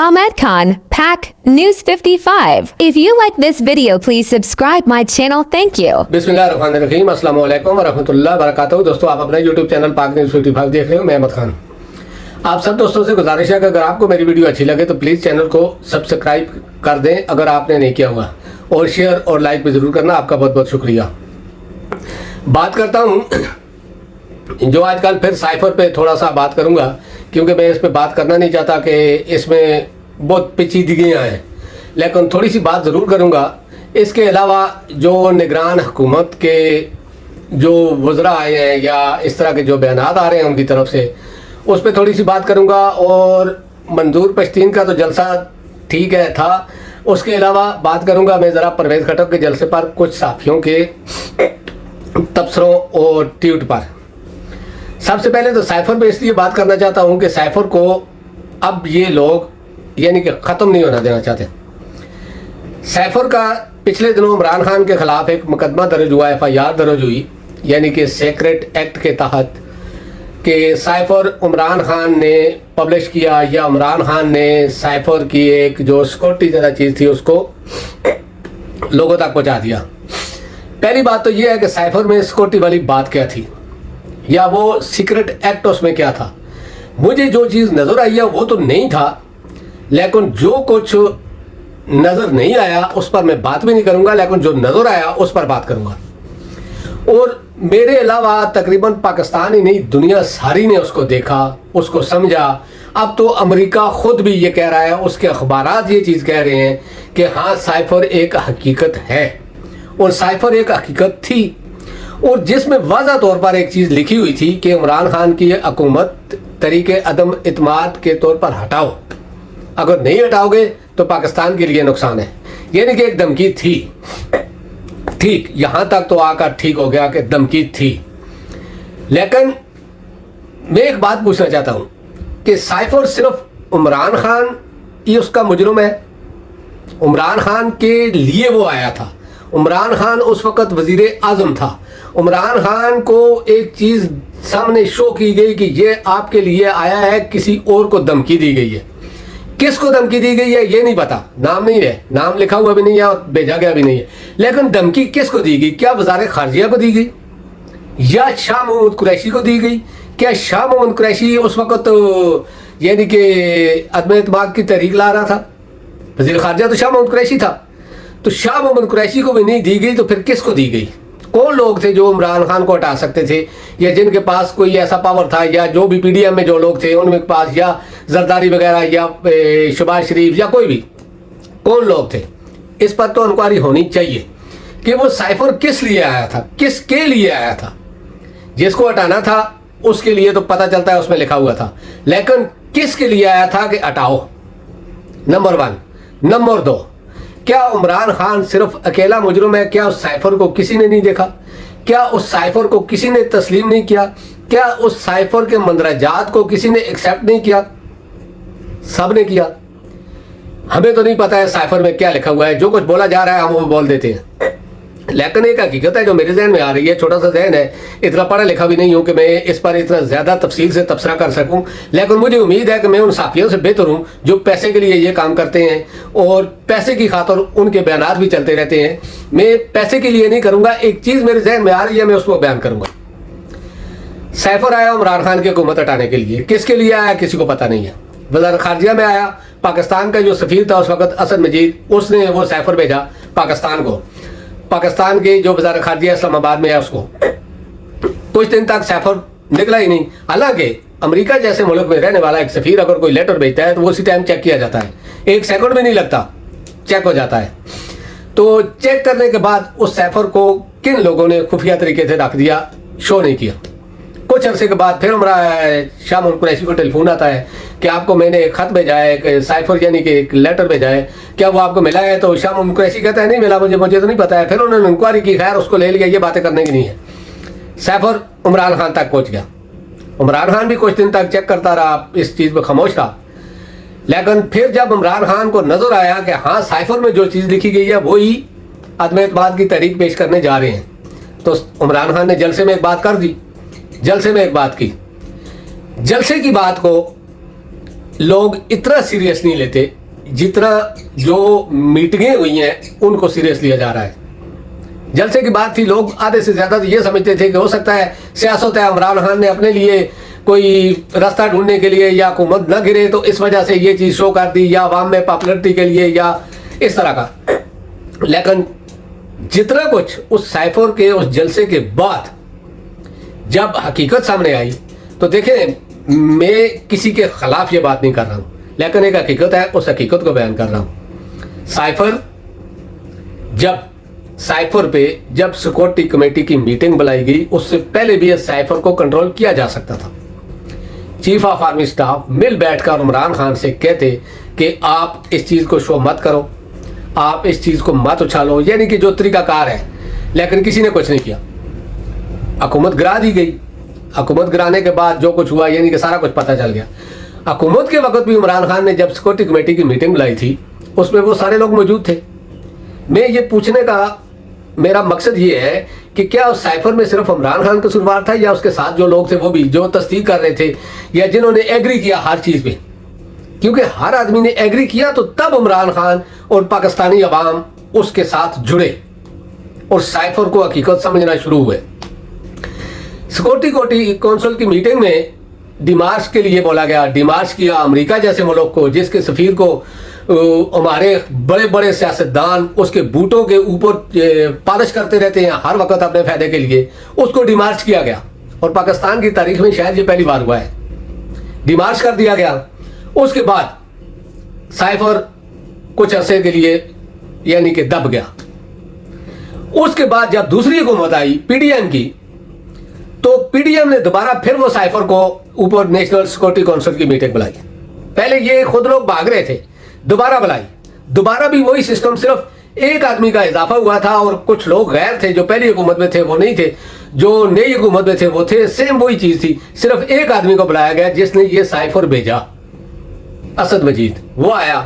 Ahmed Khan, PAC News 55. If you like this video, please subscribe my channel. Thank you. बिस्मिल्लाहिर्रहमानिर्रहीम, अस्सलाम वालेकुम व रहमतुल्लाहि व बरकातहू। दोस्तों, आप अपना यूट्यूब चैनल पाक न्यूज़ 55 देख रहे हो। मैं अहमद खान। आप सब दोस्तों से गुजारिश है कि अगर आपको मेरी वीडियो अच्छी लगे तो प्लीज़ चैनल को सब्सक्राइब कर दें अगर आपने नहीं किया हुआ, और शेयर और लाइक भी ज़रूर करना। आपका बहुत बहुत शुक्रिया। बात करता हूँ जो आजकल फिर साइफर पे थोड़ा सा बात करूँगा, क्योंकि मैं इस पे बात करना नहीं चाहता कि इसमें बहुत पेचीदगियाँ हैं, लेकिन थोड़ी सी बात ज़रूर करूँगा। इसके अलावा जो निगरान हुकूमत के जो वज़रा आए हैं या इस तरह के जो बयानात आ रहे हैं उनकी तरफ से, उस पर थोड़ी सी बात करूँगा। और मंजूर पश्तीन का तो जलसा ठीक है था, उसके अलावा बात करूँगा मैं ज़रा परवेज़ खटक के जलसे पर, कुछ साथियों के तबसरों और ट्वीट पर। सबसे पहले तो साइफर पे इसलिए बात करना चाहता हूँ कि साइफर को अब ये लोग यानी कि ख़त्म नहीं होना देना चाहते। साइफर का पिछले दिनों इमरान खान के ख़िलाफ़ एक मुकदमा दर्ज हुआ, FIR दर्ज हुई, यानी कि सीक्रेट एक्ट के तहत, कि साइफर इमरान खान ने पब्लिश किया या इमरान खान ने साइफर की एक जो सिक्योरिटी जैसा चीज़ थी उसको लोगों तक पहुँचा दिया। पहली बात तो ये है कि साइफर में सिक्योरिटी वाली बात क्या थी या वो सीक्रेट एक्ट उसमें क्या था। मुझे जो चीज़ नज़र आई है वो तो नहीं था, लेकिन जो कुछ नज़र नहीं आया उस पर मैं बात भी नहीं करूँगा, लेकिन जो नज़र आया उस पर बात करूँगा। और मेरे अलावा तकरीबन पाकिस्तान ही नहीं, दुनिया सारी ने उसको देखा, उसको समझा। अब तो अमेरिका ख़ुद भी ये कह रहा है, उसके अखबारात ये चीज़ कह रहे हैं कि हाँ, साइफर एक हकीकत है, और साइफर एक हकीकत थी, और जिसमें वाज़ा तौर पर एक चीज़ लिखी हुई थी कि इमरान खान की हुकूमत तरीके अदम इत्माद के तौर पर हटाओ, अगर नहीं हटाओगे तो पाकिस्तान के लिए नुकसान है। यानी कि एक धमकी थी। ठीक यहाँ तक तो आकर ठीक हो गया कि धमकी थी, लेकिन मैं एक बात पूछना चाहता हूँ कि साइफर सिर्फ इमरान खान ही उसका मुजरिम है? इमरान खान के लिए वो आया था। इमरान खान उस वक़्त वज़ीर आज़म था। इमरान खान को एक चीज़ सामने शो की गई कि ये आपके लिए आया है, किसी और को धमकी दी गई है। किसको धमकी दी गई है ये नहीं पता, नाम नहीं है, नाम लिखा हुआ भी नहीं है और भेजा गया भी नहीं है, लेकिन धमकी किसको दी गई? क्या वज़ारत ख़ारजिया को दी गई या शाह महमूद कुरैशी को दी गई? क्या शाह महमूद कुरैशी उस वक़्त यानी कि अदम एतमाद की तहरीक ला रहा था? वज़ीर ख़ारजिया तो शाह महमूद कुरैशी था, तो शाह महमूद कुरैशी को भी नहीं दी गई, तो फिर किसको दी गई? कौन लोग थे जो इमरान खान को हटा सकते थे, या जिनके पास कोई ऐसा पावर था, या जो भी PDM में जो लोग थे उनके पास, या जरदारी वगैरह या शहबाज शरीफ या कोई भी, कौन लोग थे? इस पर तो इंक्वायरी होनी चाहिए कि वो साइफर किस लिए आया था, किसके लिए आया था। जिसको हटाना था उसके लिए तो पता चलता है, उसमें लिखा हुआ था, लेकिन किसके लिए आया था कि हटाओ? नंबर 1। नंबर 2, क्या इमरान खान सिर्फ अकेला मुजरिम है? क्या उस साइफर को किसी ने नहीं देखा? क्या उस साइफर को किसी ने तस्लीम नहीं किया? क्या उस साइफर के मंदरजात को किसी ने एक्सेप्ट नहीं किया? सब ने किया। हमें तो नहीं पता है साइफर में क्या लिखा हुआ है, जो कुछ बोला जा रहा है हम वो बोल देते हैं, लेकिन एक हकीकत है जो मेरे जहन में आ रही है। छोटा सा जहन है, इतना पढ़ा लिखा भी नहीं हूँ कि मैं इस पर इतना ज़्यादा तफसील से तबसरा कर सकूँ, लेकिन मुझे उम्मीद है कि मैं उन साथियों से बेहतर हूँ जो पैसे के लिए ये काम करते हैं, और पैसे की खातर उनके बयानात भी चलते रहते हैं। मैं पैसे के लिए नहीं करूँगा, एक चीज़ मेरे जहन में आ रही है, मैं उसको बयान करूँगा। साइफर आया इमरान खान की हुकूमत हटाने के लिए, किसके लिए आया किसी को पता नहीं है। वज़ारत ख़ारजिया में आया, पाकिस्तान का जो सफ़ीर था उस वक़्त असद मजीद, उसने वो साइफर भेजा पाकिस्तान को। पाकिस्तान के जो वज़ारत ख़ारजिया इस्लामाबाद में है उसको कुछ दिन तक साइफर निकला ही नहीं। हालांकि अमेरिका जैसे मुल्क में रहने वाला एक सफ़ीर अगर कोई लेटर भेजता है तो वो उसी टाइम चेक किया जाता है, 1 सेकंड भी नहीं लगता, चेक हो जाता है। तो चेक करने के बाद उस साइफर को किन लोगों ने खुफिया तरीके से रख दिया, शो नहीं किया। कुछ अरसे के बाद फिर शाह महमूद कुरैशी को टेलीफोन आता है कि आपको मैंने एक ख़त भेजा है, एक साइफर यानी कि एक लेटर भेजा है, क्या वो आपको मिला है? तो शाह महमूद कुरैशी कहता है नहीं मिला, मुझे तो नहीं पता है। फिर उन्होंने इंक्वायरी की, खैर उसको ले लिया, ये बातें करने की नहीं है। साइफर इमरान खान तक पहुँच गया। इमरान खान भी कुछ दिन तक चेक करता रहा, इस चीज़ पर खामोश रहा, लेकिन फिर जब इमरान खान को नज़र आया कि हाँ साइफर में जो चीज़ लिखी गई है वही अदम एतमाद की तहरीक पेश करने जा रहे हैं, तो इमरान खान ने जलसे में एक बात कर दी, जलसे में एक बात की। जलसे की बात को लोग इतना सीरियस नहीं लेते जितना जो मीटिंगें हुई हैं उनको सीरियस लिया जा रहा है। जलसे की बात थी, लोग आधे से ज्यादा तो ये समझते थे कि हो सकता है सियासत है, इमरान खान ने अपने लिए कोई रास्ता ढूंढने के लिए या हुकूमत न गिरे तो इस वजह से ये चीज़ शो कर दी, या आवाम में पॉपुलरिटी के लिए या इस तरह का। लेकिन जितना कुछ उस साइफर के उस जलसे के बाद जब हकीकत सामने आई तो देखें, मैं किसी के खिलाफ ये बात नहीं कर रहा हूँ, लेकिन एक हकीकत है, उस हकीकत को बयान कर रहा हूँ। साइफर पे जब सिक्योरिटी कमेटी की मीटिंग बुलाई गई, उससे पहले भी इस साइफर को कंट्रोल किया जा सकता था। चीफ ऑफ आर्मी स्टाफ मिल बैठकर इमरान खान से कहते कि आप इस चीज़ को शो मत करो, आप इस चीज़ को मत उछालो, यानी कि जो तरीकाकार है। लेकिन किसी ने कुछ नहीं किया, हुकूमत गिरा दी गई। हुकूमत गिराने के बाद जो कुछ हुआ, यानी कि सारा कुछ पता चल गया। हुकूमत के वक्त भी इमरान खान ने जब सिक्योरिटी कमेटी की मीटिंग बुलाई थी, उसमें वो सारे लोग मौजूद थे। मैं ये पूछने का मेरा मकसद ये है कि क्या उस साइफर में सिर्फ इमरान खान कसूरवार था, या उसके साथ जो लोग थे वो भी, जो तस्दीक कर रहे थे या जिन्होंने एग्री किया हर चीज़ पे। क्योंकि हर आदमी ने एग्री किया तो तब इमरान खान और पाकिस्तानी अवाम उसके साथ जुड़े और साइफर को हकीकत समझना शुरू हुए। सिक्योरिटी काउंसिल की मीटिंग में डिमार्च के लिए बोला गया। डिमार्च किया अमेरिका जैसे मुल्क को, जिसके सफीर को हमारे बड़े बड़े सियासतदान उसके बूटों के ऊपर पालिश करते रहते हैं हर वक्त अपने फायदे के लिए, उसको डिमार्च किया गया। और पाकिस्तान की तारीख में शायद ये पहली बार हुआ है, डिमार्च कर दिया गया। उसके बाद साइफर कुछ अरसे के लिए यानी कि दब गया। उसके बाद जब दूसरी हुकूमत आई पीडीएम की, तो पीडीएम ने दोबारा फिर वो साइफर को ऊपर नेशनल सिक्योरिटी काउंसिल की मीटिंग बुलाई। पहले ये खुद लोग भाग रहे थे, दोबारा बुलाई, दोबारा भी वही सिस्टम, सिर्फ एक आदमी का इजाफा हुआ था और कुछ लोग गैर थे, जो पहली हुकूमत में थे वो नहीं थे, जो नई हुकूमत में थे वो थे। सेम वही चीज थी, सिर्फ एक आदमी को बुलाया गया जिसने ये साइफर भेजा, असद मजीद। वो आया,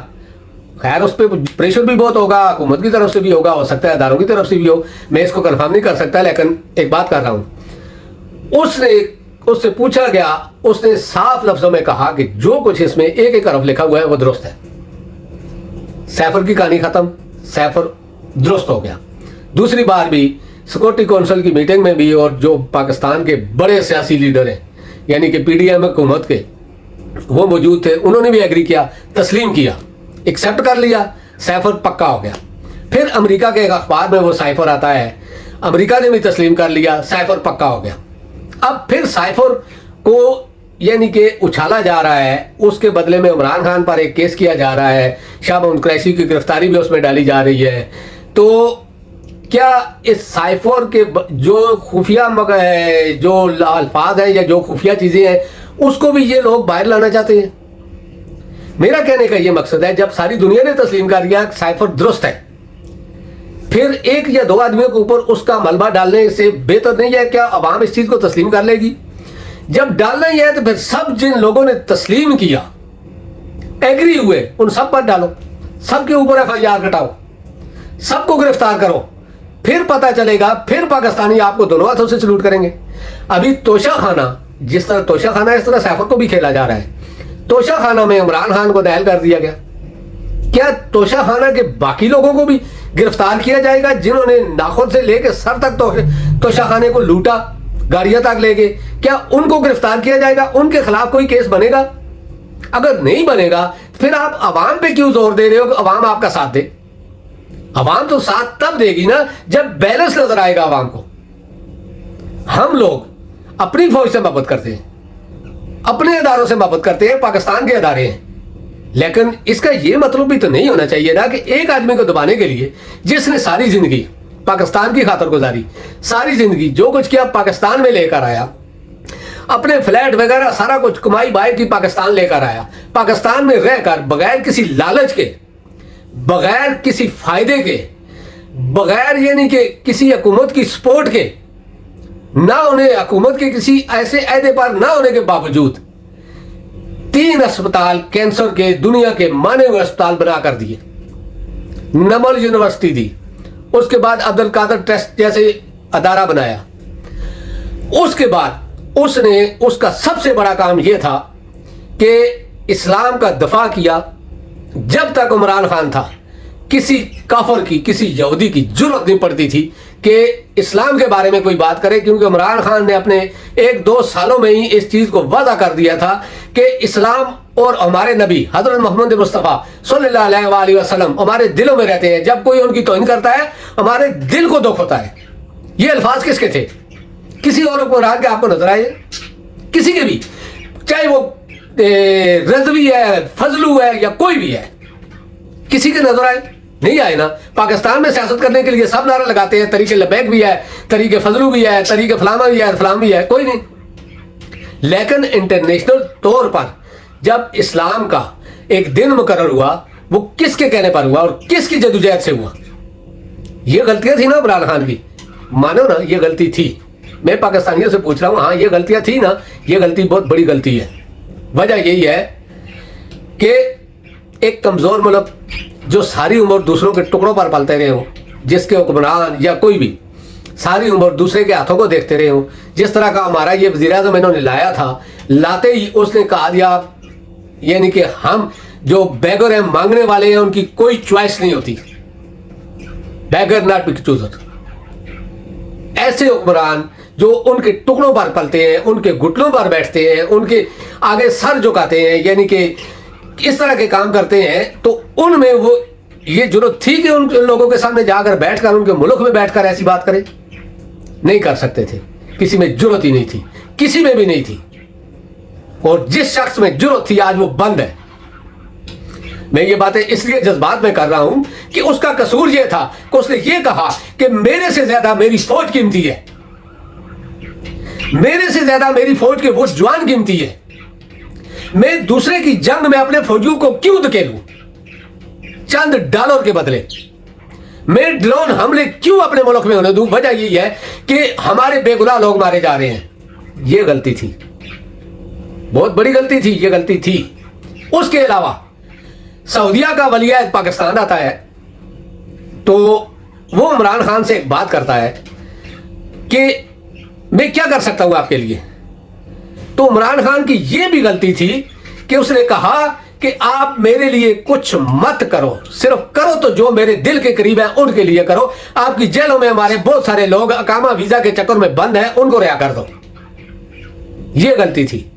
खैर उस पर प्रेशर भी बहुत होगा, हुकूमत की तरफ से भी होगा, हो सकता है अदारों की तरफ से भी हो, मैं इसको कंफर्म नहीं कर सकता, लेकिन एक बात कर रहा हूं। उससे पूछा गया, उसने साफ लफ्जों में कहा कि जो कुछ इसमें एक एक हरफ लिखा हुआ है वो दुरुस्त है। साइफर की कहानी खत्म, साइफर दुरुस्त हो गया। दूसरी बार भी सिक्योरिटी काउंसिल की मीटिंग में भी, और जो पाकिस्तान के बड़े सियासी लीडर हैं यानी कि पीडीएम हुकूमत के, वो मौजूद थे, उन्होंने भी एग्री किया, तस्लीम किया, एक्सेप्ट कर लिया, साइफर पक्का हो गया। फिर अमेरिका के एक अखबार में वो साइफर आता है, अमेरिका ने भी तस्लीम कर लिया, साइफर पक्का हो गया। अब फिर साइफर को यानी कि उछाला जा रहा है, उसके बदले में इमरान खान पर एक केस किया जा रहा है, शाह महमूद कुरैशी की गिरफ्तारी भी उसमें डाली जा रही है। तो क्या इस साइफर के जो खुफिया जो अल्फाज हैं या जो खुफिया चीज़ें हैं उसको भी ये लोग बाहर लाना चाहते हैं? मेरा कहने का ये मकसद है, जब सारी दुनिया ने तस्लीम कर दिया साइफर दुरुस्त है, फिर एक या दो आदमियों के ऊपर उसका मलबा डालने से बेहतर नहीं है क्या अवाम इस चीज को तस्लीम कर लेगी? जब डालना ही है तो फिर सब जिन लोगों ने तस्लीम किया, एग्री हुए, उन सब पर डालो, सबके ऊपर एफआईआर कटाओ, सबको गिरफ्तार करो, फिर पता चलेगा, फिर पाकिस्तानी आपको दोनों हाथों से सलूट करेंगे। अभी तोशा खाना, जिस तरह तोशा खाना इस तरह साइफर को भी खेला जा रहा है। तोशा खाना में इमरान खान को नायल कर दिया गया, क्या तोशा खाना के बाकी लोगों को भी गिरफ्तार किया जाएगा जिन्होंने नाखुन से लेकर सर तक तोशा खाने को लूटा, गाड़ियां तक ले गए? क्या उनको गिरफ्तार किया जाएगा? उनके खिलाफ कोई केस बनेगा? अगर नहीं बनेगा फिर आप अवाम पे क्यों जोर दे रहे हो कि अवाम आपका साथ दे? अवाम तो साथ तब देगी ना जब बैलेंस नजर आएगा अवाम को। हम लोग अपनी फौज से मोहब्बत करते हैं, अपने इदारों से मोहब्बत करते हैं, पाकिस्तान के इदारे हैं, लेकिन इसका यह मतलब भी तो नहीं होना चाहिए ना कि एक आदमी को दबाने के लिए जिसने सारी जिंदगी पाकिस्तान की खातर गुजारी, सारी जिंदगी जो कुछ किया पाकिस्तान में लेकर आया, अपने फ्लैट वगैरह सारा कुछ कमाई बाहर की पाकिस्तान लेकर आया, पाकिस्तान में रहकर बगैर किसी लालच के, बगैर किसी फायदे के, बगैर यानी कि किसी हुकूमत की सपोर्ट के, ना उन्हें हुकूमत के किसी ऐसे अहदे पर ना होने के बावजूद 3 अस्पताल कैंसर के दुनिया के माने हुए अस्पताल बना कर दिए, नमल यूनिवर्सिटी दी, उसके बाद अब्दुल कादर ट्रस्ट जैसे अदारा बनाया। उसके बाद उसने, उसका सबसे बड़ा काम यह था कि इस्लाम का दफा किया। जब तक इमरान खान था, किसी काफर की, किसी यहूदी की जरूरत नहीं पड़ती थी कि इस्लाम के बारे में कोई बात करे, क्योंकि इमरान खान ने अपने 1-2 सालों में ही इस चीज को वादा कर दिया था कि इस्लाम और हमारे नबी हजरत मोहम्मद मुस्तफ़ा सल्लल्लाहु अलैहि वसल्लम हमारे दिलों में रहते हैं। जब कोई उनकी तौहीन करता है, हमारे दिल को दुख होता है। ये अल्फाज किसके थे? किसी और कुरान के आपको नजर आए? किसी के भी, चाहे वो रजवी है, फजलू है या कोई भी है, किसी के नजर आए? नहीं आए ना। पाकिस्तान में सियासत करने के लिए सब नारा लगाते हैं, तरीके लबैक भी है, तरीके फजलू भी है, तरीके फलामा भी है, फलाम भी है, कोई नहीं। लेकिन इंटरनेशनल तौर पर जब इस्लाम का एक दिन मुकर्रर हुआ, वो किसके कहने पर हुआ और किसकी जदोजहद से हुआ? ये गलतियां थी ना इमरान खान की, मानो ना ये गलती थी। मैं पाकिस्तानियों से पूछ रहा हूं, हाँ ये गलतियां थी ना, ये गलती बहुत बड़ी गलती है। वजह यही है कि एक कमजोर मुल्क जो सारी उम्र दूसरों के टुकड़ों पर पलते रहे हो, जिसके हुक्मरान या कोई भी सारी उम्र दूसरे के हाथों को देखते रहे हो, जिस तरह का हमारा ये वज़ीर-ए-आज़म इन्होंने लाया था, लाते ही उसने कहा दिया यानी कि हम जो बेगर हैं, मांगने वाले हैं, उनकी कोई चॉइस नहीं होती, बेगर नॉट बी चूजर। ऐसे हुक्मरान जो उनके टुकड़ों पर पलते हैं, उनके घुटनों पर बैठते हैं, उनके आगे सर झुकाते हैं, यानी कि इस तरह के काम करते हैं, तो उनमें वो ये जरूरत थी कि उन लोगों के सामने जाकर बैठकर, उनके मुल्क में बैठकर ऐसी बात करें? नहीं कर सकते थे। किसी में जरूरत ही नहीं थी, किसी में भी नहीं थी। और जिस शख्स में जरूरत थी आज वो बंद है। मैं ये बातें इसलिए जज्बात में कर रहा हूं कि उसका कसूर ये था कि उसने ये कहा कि मेरे से ज्यादा मेरी फौज कीमती है, मेरे से ज्यादा मेरी फौज के वो जवान कीमती है। मैं दूसरे की जंग में अपने फौजियों को क्यों धकेलूं चंद डॉलर के बदले? मैं ड्रोन हमले क्यों अपने मुल्क में होने दूं? वजह यही है कि हमारे बेगुनाह लोग मारे जा रहे हैं। ये गलती थी, बहुत बड़ी गलती थी, ये गलती थी। उसके अलावा सऊदिया का वलीअहद पाकिस्तान आता है तो वो इमरान खान से एक बात करता है कि मैं क्या कर सकता हूं आपके लिए। तो इमरान खान की यह भी गलती थी कि उसने कहा कि आप मेरे लिए कुछ मत करो, सिर्फ करो तो जो मेरे दिल के करीब है उनके लिए करो। आपकी जेलों में हमारे बहुत सारे लोग अकामा वीजा के चक्कर में बंद हैं, उनको रिहा कर दो। यह गलती थी।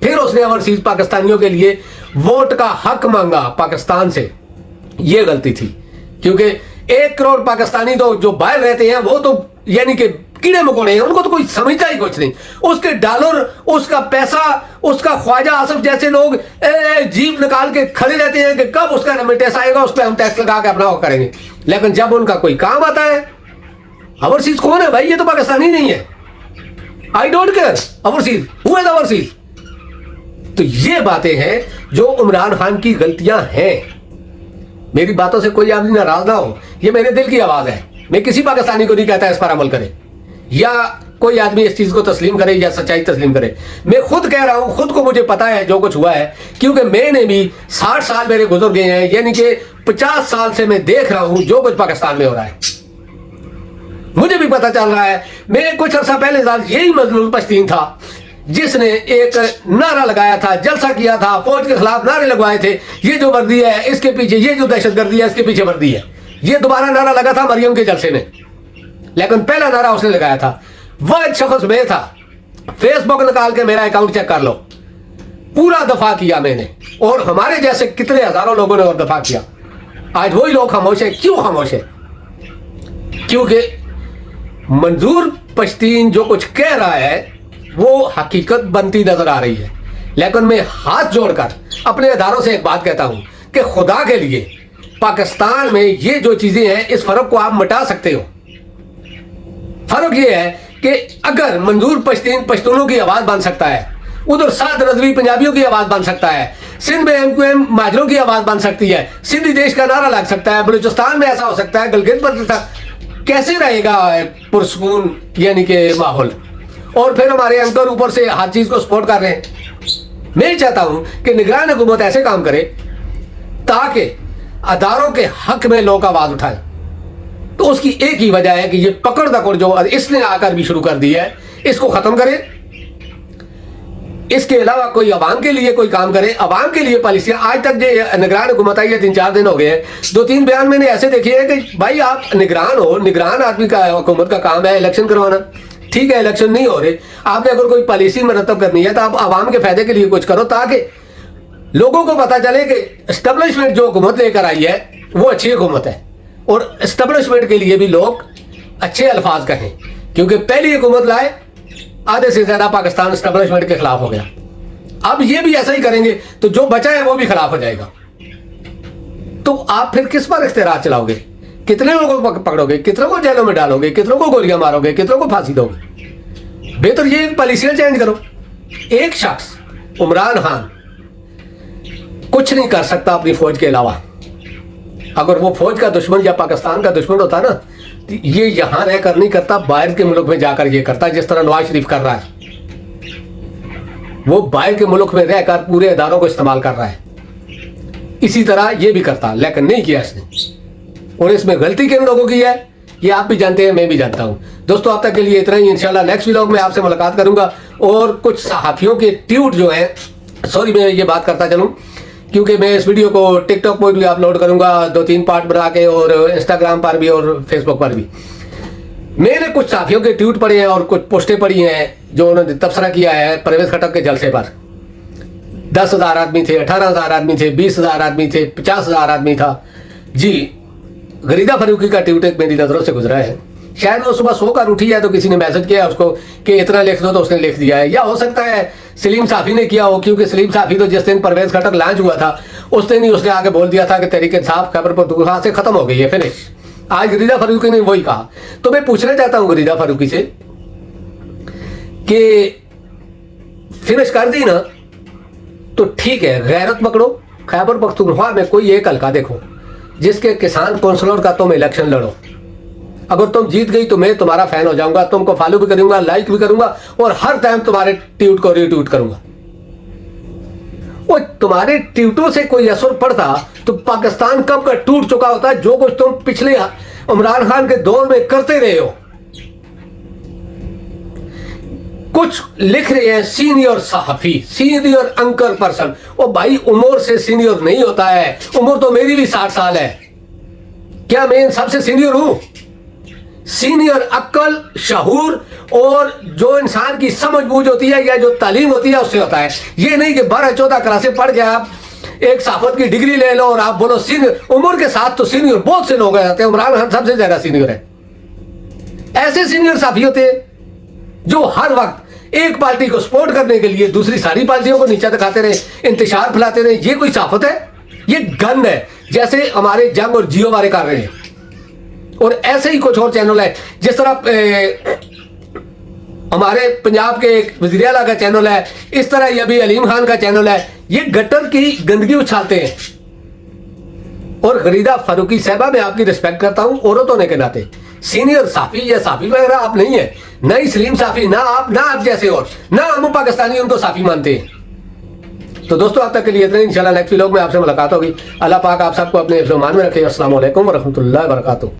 फिर उसने ओवरसीज पाकिस्तानियों के लिए वोट का हक मांगा पाकिस्तान से। यह गलती थी, क्योंकि 1 करोड़ पाकिस्तानी तो जो बाहर रहते हैं वो तो यानी कि कीड़े मकोड़े हैं, उनको तो कोई समझता ही कुछ नहीं। उसके डॉलर, उसका पैसा, उसका ख्वाजा आसिफ जैसे लोग जीप निकाल के खड़े रहते हैं कि कब उसका रेमिटेंस आएगा, उस पर हम टैक्स लगा के अपना वो करेंगे। लेकिन जब उनका कोई काम आता है, ओवरसीज कौन है भाई? ये तो पाकिस्तानी नहीं है। I don't care overseas, who is overseas? तो ये बातें हैं जो इमरान खान की गलतियां हैं। मेरी बातों से कोई आदमी नाराज ना हो, ये मेरे दिल की आवाज है। मैं किसी पाकिस्तानी को नहीं कहता इस पर अमल करे या कोई आदमी इस चीज को तस्लीम करे या सच्चाई तस्लीम करे। मैं खुद कह रहा हूं, खुद को मुझे पता है जो कुछ हुआ है, क्योंकि मैंने भी 60 साल मेरे गुजर गए हैं, यानी कि 50 साल से मैं देख रहा हूं जो कुछ पाकिस्तान में हो रहा है। मुझे भी पता चल रहा है। मैं कुछ अर्सा पहले यही मजलूम पश्तीन था जिसने एक नारा लगाया था, जलसा किया था, फौज के खिलाफ नारे लगवाए थे, ये जो वर्दी है इसके पीछे, ये जो दहशतगर्दी है इसके पीछे वर्दी है। ये दोबारा नारा लगा था मरियम के जलसे में, लेकिन पहला नारा उसने लगाया था। वह शख्स में था। फेसबुक निकाल के मेरा अकाउंट चेक कर लो, पूरा दफा किया मैंने, और हमारे जैसे कितने हजारों लोगों ने और दफा किया। आज वही लोग खामोश है। क्यों खामोश है? क्योंकि मंजूर पश्तीन जो कुछ कह रहा है वो हकीकत बनती नजर आ रही है। लेकिन मैं हाथ जोड़कर अपने अदारों से एक बात कहता हूं कि खुदा के लिए पाकिस्तान में ये जो चीजें हैं, इस फर्क को आप मिटा सकते हो। फर्क ये है कि अगर मंजूर पश्तीन पश्तूनों की आवाज बन सकता है, उधर सात रजवी पंजाबियों की आवाज बन सकता है, सिंध में MQM महाजरों की आवाज बन सकती है, सिंधी देश का नारा लग सकता है, बलूचिस्तान में ऐसा हो सकता है, गिलगित बल्तिस्तान, कैसे रहेगा पुरसकून यानी कि माहौल? और फिर हमारे एंकर ऊपर से हर चीज को सपोर्ट कर रहे हैं। मैं चाहता हूं कि निगरान हुकूमत ऐसे काम करे ताकि अदारों के हक में लोग आवाज उठाएं। तो उसकी एक ही वजह है कि ये पकड़ दकड़ जो इसने आकर भी शुरू कर दी है, इसको खत्म करें। इसके अलावा कोई अवाम के लिए कोई काम करे, अवाम के लिए पॉलिसियां। आज तक जो निगरान हुकूमत आई है 3-4 दिन हो गए हैं, 2-3 बयान मैंने ऐसे देखे हैं कि भाई आप निगरान हो, निगरान आदमी का हुकूमत का काम है इलेक्शन करवाना। ठीक है, इलेक्शन नहीं हो रहे, आपने अगर कोई पॉलिसी मरतब करनी है तो आप अवाम के फायदे के लिए कुछ करो, ताकि लोगों को पता चले कि एस्टेब्लिशमेंट जो हुकूमत लेकर आई है वो अच्छी हुकूमत है, और एस्टेब्लिशमेंट के लिए भी लोग अच्छे अल्फाज कहें। क्योंकि पहली हुकूमत लाए आधे से ज्यादा पाकिस्तान एस्टेब्लिशमेंट के खिलाफ हो गया, अब ये भी ऐसा ही करेंगे तो जो बचा है वो भी खिलाफ हो जाएगा। तो आप फिर किस पर इख्तियार चलाओगे? कितने लोगों को पकड़ोगे, कितनों को जेलों में डालोगे, कितनों को गोलियां मारोगे, कितनों को फांसी दोगे? बेहतर ये पॉलिसियां चेंज करो। एक शख्स उमरान खान कुछ नहीं कर सकता अपनी फौज के अलावा। अगर वो फौज का दुश्मन या पाकिस्तान का दुश्मन होता ना, तो ये यहां रहकर नहीं करता, बाहर के मुल्क में जाकर ये करता, जिस तरह नवाज शरीफ कर रहा है। वो बाहर के मुल्क में रहकर पूरे इदारों को इस्तेमाल कर रहा है, इसी तरह ये भी करता, लेकिन नहीं किया इसने। और इसमें गलती किन लोगों की है ये आप भी जानते हैं, मैं भी जानता हूं। दोस्तों, अब तक के लिए इतना ही। इंशाल्लाह नेक्स्ट व्लॉग में आपसे मुलाकात करूंगा, और कुछ सहाफियों के ट्वीट जो है, सॉरी मैं ये बात करता चलूं क्योंकि मैं इस वीडियो को टिकटॉक पर भी अपलोड करूंगा 2-3 पार्ट बना के, और इंस्टाग्राम पर भी और फेसबुक पर भी। मैंने कुछ साथियों के ट्वीट पढ़े हैं और कुछ पोस्टें पढ़ी हैं जो उन्होंने तबसरा किया है परवेज खटक के जलसे पर। 10,000 आदमी थे, 18,000 आदमी थे, 20,000 आदमी थे, 50,000 आदमी था। जी, गरीदा फारूकी का ट्वीट एक मेरी नजरों से गुजरा है। शायद वो सुबह सोकर उठी है तो किसी ने मैसेज किया उसको कि इतना लिख दो, तो उसने लिख दिया है। या हो सकता है सलीम साफी ने किया हो, क्योंकि सलीम साफी तो जिस दिन परवेज खटक लॉन्च हुआ था उस दिन ही उसने आगे बोल दिया था कि तहरीक इंसाफ खैबर पख्तूनख्वा से खत्म हो गई है, फिनिश। आज गरीदा फारूकी ने वही कहा। तो मैं पूछना चाहता हूं गरीदा फारूकी से कि फिनिश कर दी ना तो ठीक है, गैरत पकड़ो, खैबर पख्तूनख्वा में कोई एक हल्का देखो जिसके किसान कौंसलर का तुम इलेक्शन लड़ो। अगर तुम जीत गई तो मैं तुम्हारा फैन हो जाऊंगा, तुमको फॉलो भी करूंगा, लाइक भी करूंगा, और हर टाइम तुम्हारे ट्वीट को रीट्वीट करूंगा। और तुम्हारे ट्वीटों से कोई असर पड़ता तो पाकिस्तान कब का टूट चुका होता। जो कुछ तुम पिछले इमरान खान के दौर में करते रहे हो। कुछ लिख रहे हैं सीनियर सहाफी, सीनियर अंकर पर्सन। ओ भाई, उम्र से सीनियर नहीं होता है, उम्र तो मेरी भी 60 साल है। क्या मैं इन सबसे सीनियर हूं? सीनियर अक्ल, शहूर और जो इंसान की समझ बूझ होती है या जो तालीम होती है उससे होता है। ये नहीं कि 12-14 क्लासें पढ़ के आप एक साफत की डिग्री ले लो और आप बोलो सीनियर। उम्र के साथ तो सीनियर बहुत से लोग जाते हैं, इमरान खान सबसे ज्यादा सीनियर है। ऐसे सीनियर साथी होते हैं जो हर वक्त एक पार्टी को सपोर्ट करने के लिए दूसरी सारी पार्टियों को नीचा दिखाते रहे, इंतशार फैलाते रहे। ये कोई साफत है? ये गंद है, जैसे हमारे जंग और जियो वाले कर रहे हैं। और ऐसे ही कुछ और चैनल है, जिस तरह हमारे पंजाब के एक वज़ीर आला का चैनल है, इस तरह ये अभी अलीम खान का चैनल है। ये गटर की गंदगी उछालते हैं। और गरीदा फारूकी साहबा, मैं आपकी रिस्पेक्ट करता हूं औरत होने के नाते। सीनियर साफी या साफी वगैरह आप नहीं है, ना ही सलीम साफी, ना आप जैसे, और ना हम पाकिस्तानी उनको साफी मानते हैं। तो दोस्तों, अब तक के लिए इतना ही। इंशाल्लाह नेक्स्ट व्लॉग में आपसे मुलाकात होगी। अल्लाह पाक आप सबको अपने हिफ्ज़-ओ-मान में रखे। अस्सलाम वालेकुम व रहमतुल्लाहि व बरकातुहू।